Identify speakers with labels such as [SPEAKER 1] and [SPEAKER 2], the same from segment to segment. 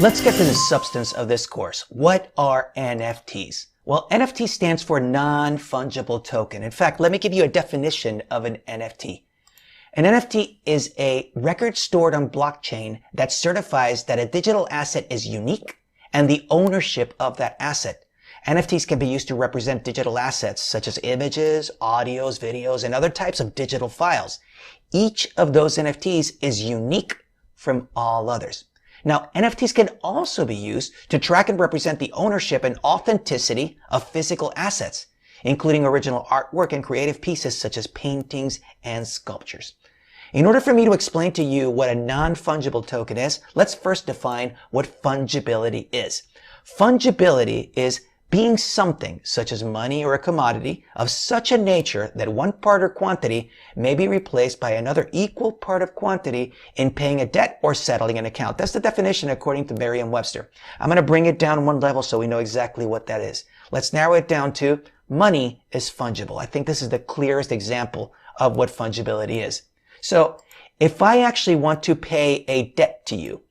[SPEAKER 1] Let's get to the substance of this course. What are NFTs? Well, NFT stands for Non-Fungible Token. In fact, let me give you a definition of an NFT. An NFT is a record stored on blockchain that certifies that a digital asset is unique and the ownership of that asset. NFTs can be used to represent digital assets such as images, audios, videos, and other types of digital files. Each of those NFTs is unique from all others. Now, NFTs can also be used to track and represent the ownership and authenticity of physical assets, including original artwork and creative pieces such as paintings and sculptures. In order for me to explain to you what a non-fungible token is, let's first define what fungibility is. Fungibility is being something, such as money or a commodity, of such a nature that one part or quantity may be replaced by another equal part of quantity in paying a debt or settling an account. That's the definition according to Merriam-Webster. I'm going to bring it down one level so we know exactly what that is. Let's narrow it down to money is fungible. I think this is the clearest example of what fungibility is. So if I actually want to pay a debt to you,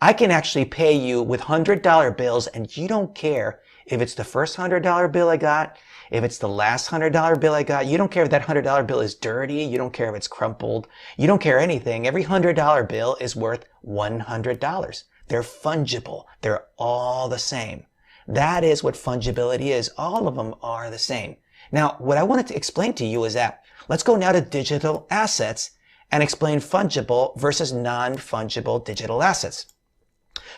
[SPEAKER 1] I can actually pay you with $100 bills and you don't care if it's the first $100 bill I got, if it's the last $100 bill I got. You don't care if that $100 bill is dirty. You don't care if it's crumpled. You don't care anything. Every $100 bill is worth $100. They're fungible. They're all the same. That is what fungibility is. All of them are the same. Now, what I wanted to explain to you is that let's go now to digital assets and explain fungible versus non-fungible digital assets.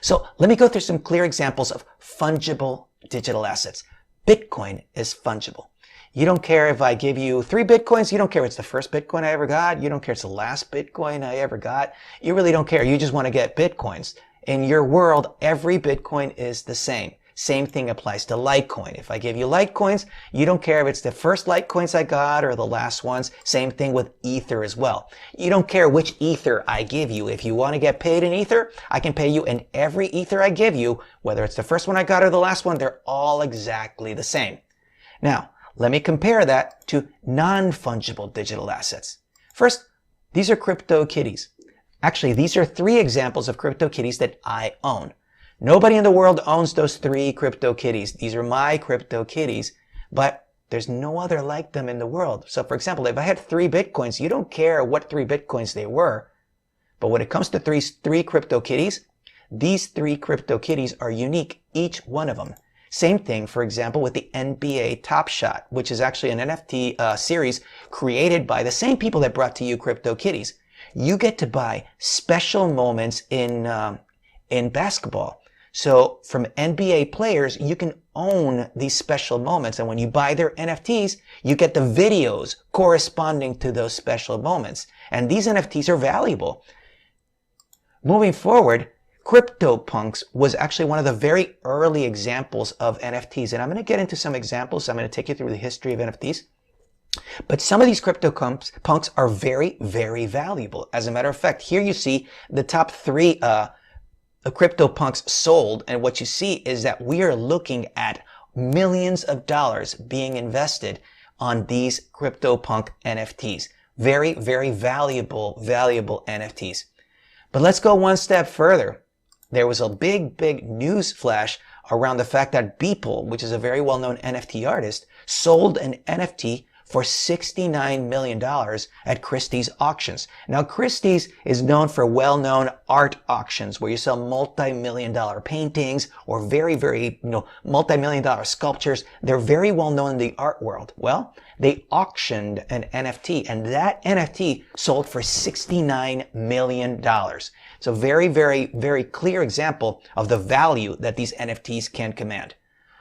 [SPEAKER 1] So let me go through some clear examples of fungible digital assets. Bitcoin is fungible. You don't care if I give you 3 Bitcoins. You don't care if it's the first Bitcoin I ever got. You don't care if it's the last Bitcoin I ever got. You really don't care. You just want to get Bitcoins. In your world, every Bitcoin is the same. Same thing applies to Litecoin. If I give you Litecoins, you don't care if it's the first Litecoins I got or the last ones. Same thing with Ether as well. You don't care which Ether I give you. If you want to get paid in Ether, I can pay you in every Ether I give you, whether it's the first one I got or the last one. They're all exactly the same. Now, let me compare that to non-fungible digital assets. First, these are CryptoKitties. Actually, these are 3 examples of CryptoKitties that I own. Nobody in the world owns those 3 CryptoKitties. These are my CryptoKitties, but there's no other like them in the world. So for example, if I had 3 Bitcoins, you don't care what 3 Bitcoins they were. But when it comes to three CryptoKitties, these 3 CryptoKitties are unique, each one of them. Same thing, for example, with the NBA Top Shot, which is actually an NFT series created by the same people that brought to you CryptoKitties. You get to buy special moments in basketball. So from NBA players, you can own these special moments. And when you buy their NFTs, you get the videos corresponding to those special moments. And these NFTs are valuable. Moving forward, CryptoPunks was actually one of the very early examples of NFTs. And I'm going to get into some examples. I'm going to take you through the history of NFTs. But some of these CryptoPunks are very, very valuable. As a matter of fact, here you see the top 3 CryptoPunks sold, and what you see is that we are looking at millions of dollars being invested on these CryptoPunk NFTs. Very, very valuable NFTs. But let's go one step further. There was a big news flash around the fact that Beeple, which is a very well-known NFT artist, sold an NFT for $69 million at Christie's auctions. Now, Christie's is known for well-known art auctions where you sell multi-million-dollar paintings or very, multi-million-dollar sculptures. They're very well-known in the art world. Well, they auctioned an NFT, and that NFT sold for $69 million. It's a very clear example of the value that these NFTs can command.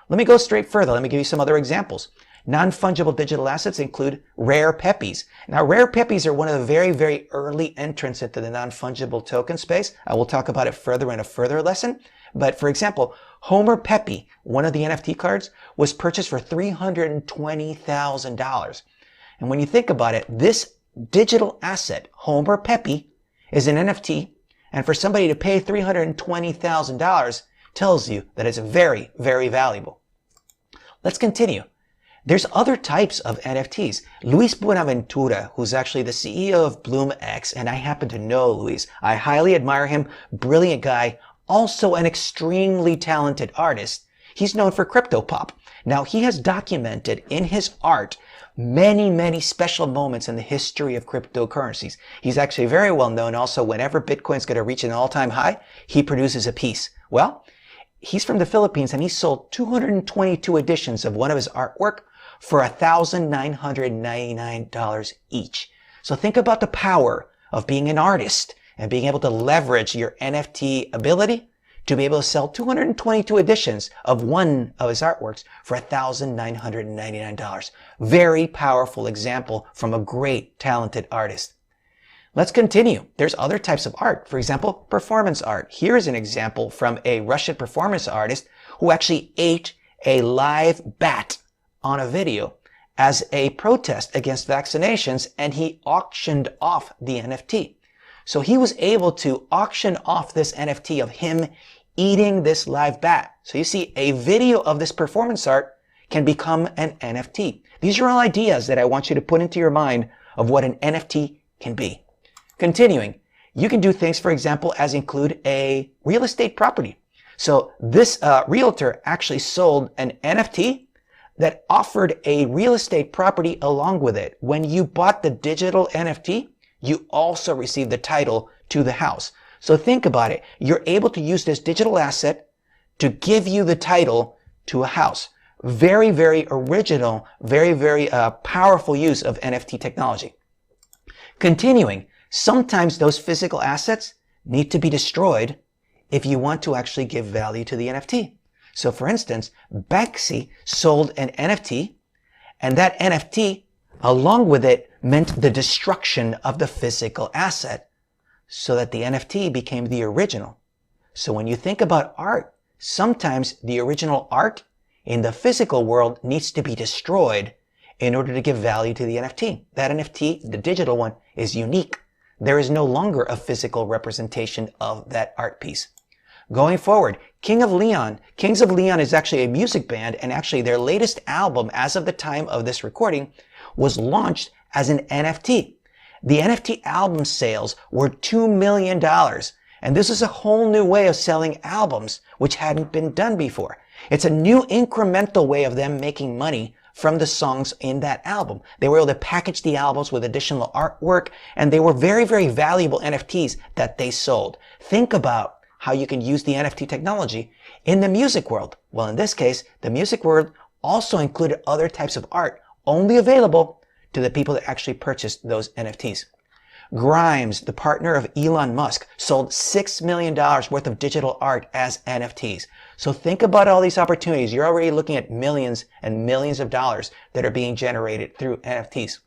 [SPEAKER 1] Let me go straight further. Let me give you some other examples. Non-fungible digital assets include rare peppies. Now, rare peppies are one of the very early entrants into the non-fungible token space. I will talk about it further in a further lesson. But for example, Homer Peppy, one of the NFT cards, was purchased for $320,000. And when you think about it, this digital asset, Homer Peppy, is an NFT. And for somebody to pay $320,000 tells you that it's very valuable. Let's continue. There's other types of NFTs. Luis Buenaventura, who's actually the CEO of BloomX, and I happen to know Luis. I highly admire him. Brilliant guy. also an extremely talented artist. He's known for CryptoPop. Now, he has documented in his art many, many special moments in the history of cryptocurrencies. He's actually very well known also whenever Bitcoin's going to reach an all-time high, he produces a piece. Well, he's from the Philippines and he sold 222 editions of one of his artwork for $1,999 each. So think about the power of being an artist and being able to leverage your NFT ability to be able to sell 222 editions of one of his artworks for $1,999. Very powerful example from a great, talented artist. Let's continue. There's other types of art. For example, performance art. Here's an example from a Russian performance artist who actually ate a live bat on a video as a protest against vaccinations, and he auctioned off the NFT. So he was able to auction off this NFT of him eating this live bat. So you see, a video of this performance art can become an NFT. These are all ideas that I want you to put into your mind of what an NFT can be. Continuing, you can do things, for example, as include a real estate property. So this realtor actually sold an NFT that offered a real estate property along with it. When you bought the digital NFT, you also received the title to the house. So think about it. You're able to use this digital asset to give you the title to a house. Very, very original, very, very powerful use of NFT technology. Continuing, sometimes those physical assets need to be destroyed if you want to actually give value to the NFT. So for instance, Banksy sold an NFT, and that NFT, along with it, meant the destruction of the physical asset so that the NFT became the original. So when you think about art, sometimes the original art in the physical world needs to be destroyed in order to give value to the NFT. That NFT, the digital one, is unique. There is no longer a physical representation of that art piece. Going forward, Kings of Leon is actually a music band, and actually their latest album, as of the time of this recording, was launched as an NFT. The NFT album sales were $2 million, and this is a whole new way of selling albums, which hadn't been done before. It's a new incremental way of them making money from the songs in that album. They were able to package the albums with additional artwork, and they were very, very valuable NFTs that they sold. Think about how you can use the NFT technology in the music world. Well, in this case, the music world also included other types of art only available to the people that actually purchased those NFTs. Grimes, the partner of Elon Musk, sold $6 million worth of digital art as NFTs. So think about all these opportunities. You're already looking at millions and millions of dollars that are being generated through NFTs.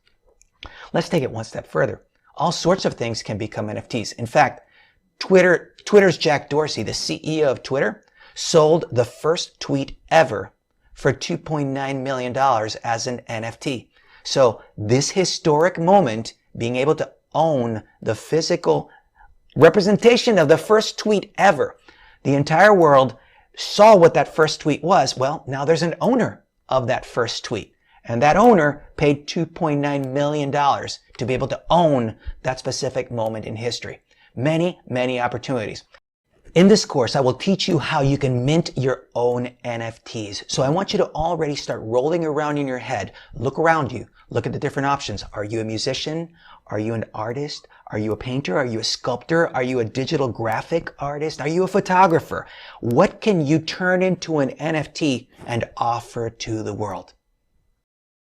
[SPEAKER 1] Let's take it one step further. All sorts of things can become NFTs. In fact, Twitter's Jack Dorsey, the CEO of Twitter, sold the first tweet ever for $2.9 million as an NFT. So this historic moment, being able to own the physical representation of the first tweet ever, the entire world saw what that first tweet was. Well, now there's an owner of that first tweet, and that owner paid $2.9 million to be able to own that specific moment in history. Many, many opportunities. In this course, I will teach you how you can mint your own NFTs. So I want you to already start rolling around in your head. Look around you. Look at the different options. Are you a musician? Are you an artist? Are you a painter? Are you a sculptor? Are you a digital graphic artist? Are you a photographer? What can you turn into an NFT and offer to the world?